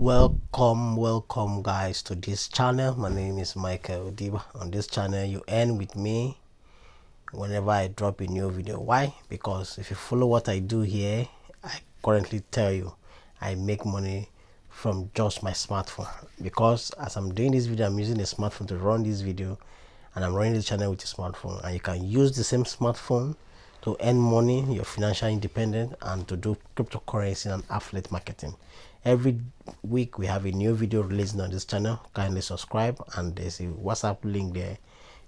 Welcome guys to this channel. My name is Michael Odiba. On this channel you earn with me whenever I drop a new video. Why? Because if you follow what I do here, I currently tell you I make money from just my smartphone. Because as I'm doing this video, I'm using a smartphone to run this video, and I'm running this channel with a smartphone, and you can use the same smartphone to earn money, you're financially independent, and to do cryptocurrency and affiliate marketing. Every week we have a new video releasing on this channel. Kindly subscribe, and there's a WhatsApp link there.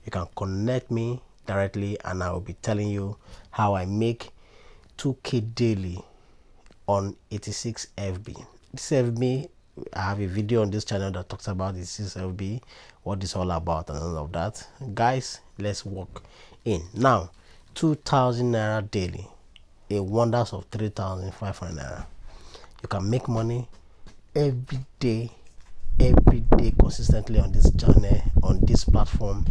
You can connect me directly, and I will be telling you how I make 2K daily on 86 FB. This FB, I have a video on this channel that talks about this FB, what it's all about, and all of that. Guys, let's walk in now. 2,000 naira daily, a wonders of 3,500 naira. You can make money every day consistently on this channel, on this platform,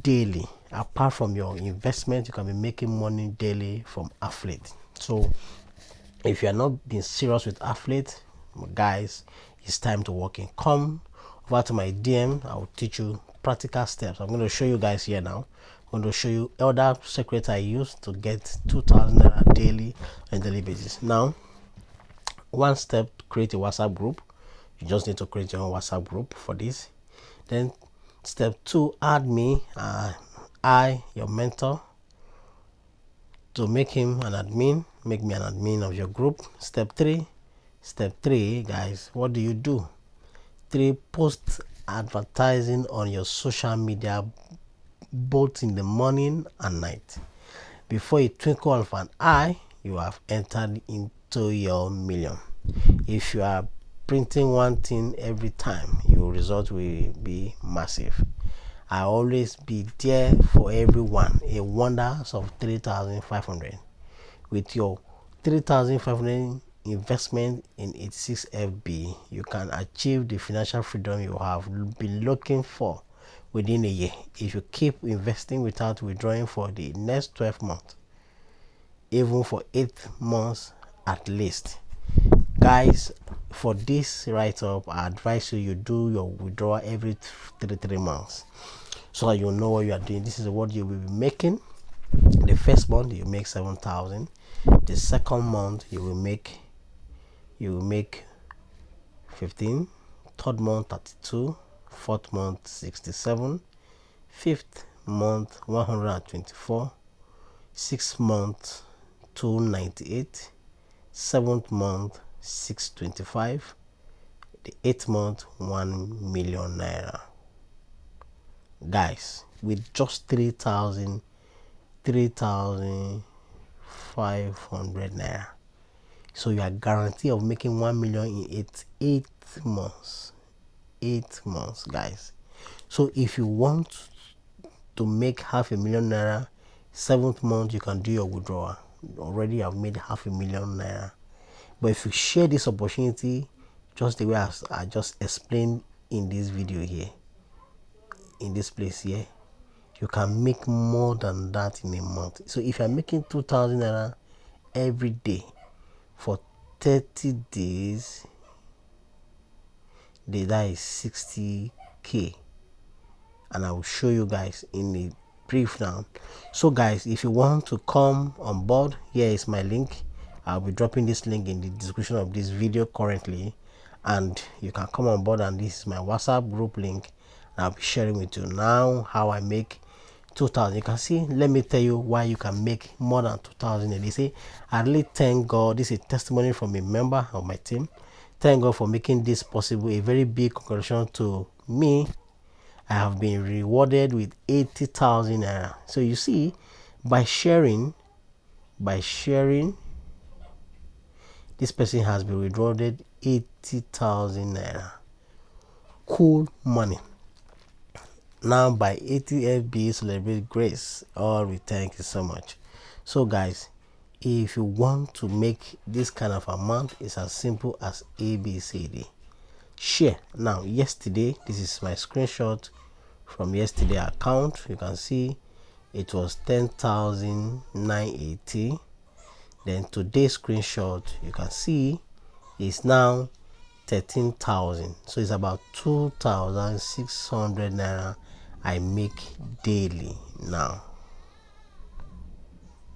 daily. Apart from your investment, you can be making money daily from affiliate. So if you are not being serious with affiliate, guys, it's time to walk in. Come over to my DM. I will teach you practical steps. I'm going to show you guys here now. I'm going to show you other secrets I use to get 2,000 naira daily on a daily basis. Now, one step, create a WhatsApp group. You just need to create your own WhatsApp group for this. Then step 2, add me, your mentor, to make him an admin. Make me an admin of your group. Step 3, guys, what do you do? 3, post advertising on your social media, both in the morning and night. Before you twinkle of an eye, you have entered into your million. If you are printing one thing every time, your result will be massive. I always be there for everyone. A wonders of 3,500. With your 3,500 investment in 86 FB, you can achieve the financial freedom you have been looking for within a year. If you keep investing without withdrawing for the next 12 months, even for 8 months at least. Guys, for this write-up, I advise you do your withdrawal every 3 months, so that you know what you are doing. This is what you will be making. The first month you make 7,000. The second month you will make 15. Third month 32. Fourth month 67. Fifth month 124. Sixth month 298. Seventh month 625. The 8th month 1 million naira. Guys, with just 3,500 naira, so you are guaranteed of making 1 million in 8 months. 8 months, guys. So if you want to make 500,000 naira, 7th month you can do your withdrawal. Already I've made 500,000 naira. But if you share this opportunity just the way I just explained in this video here, in this place here, you can make more than that in a month. So if you're making 2,000 naira every day for 30 days, that is 60k, and I will show you guys in a brief now. So guys, if you want to come on board, here is my link. I'll be dropping this link in the description of this video currently, and you can come on board. And this is my WhatsApp group link. I'll be sharing with you now how I make 2,000. You can see, let me tell you why you can make more than 2,000 a day. Say, I really thank God. This is a testimony from a member of my team. Thank God for making this possible. A very big congratulations to me. I have been rewarded with 80,000 naira. So you see, by sharing, this person has been rewarded 80,000 naira. Cool money. Now by 80 FB, celebrate grace. All we thank you so much. So guys, if you want to make this kind of amount, it's as simple as ABCD. Share. Now yesterday, this is my screenshot from yesterday account. You can see it was 10,980. Then today's screenshot, you can see, is now 13,000, so it's about 2,600 naira I make daily. Now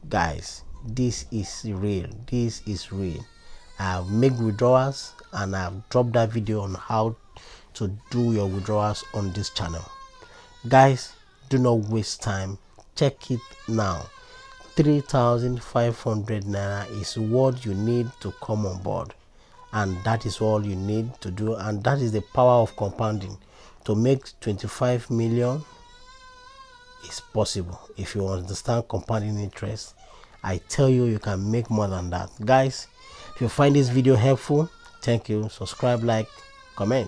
guys, this is real, this is real. I have made withdrawals and I have dropped that video on how to do your withdrawals on this channel. Guys, do not waste time, check it now. 3,500 naira is what you need to come on board, and that is all you need to do, and that is the power of compounding. To make 25 million is possible if you understand compounding interest. I tell you, you can make more than that. Guys, if you find this video helpful, thank you. Subscribe, like, comment.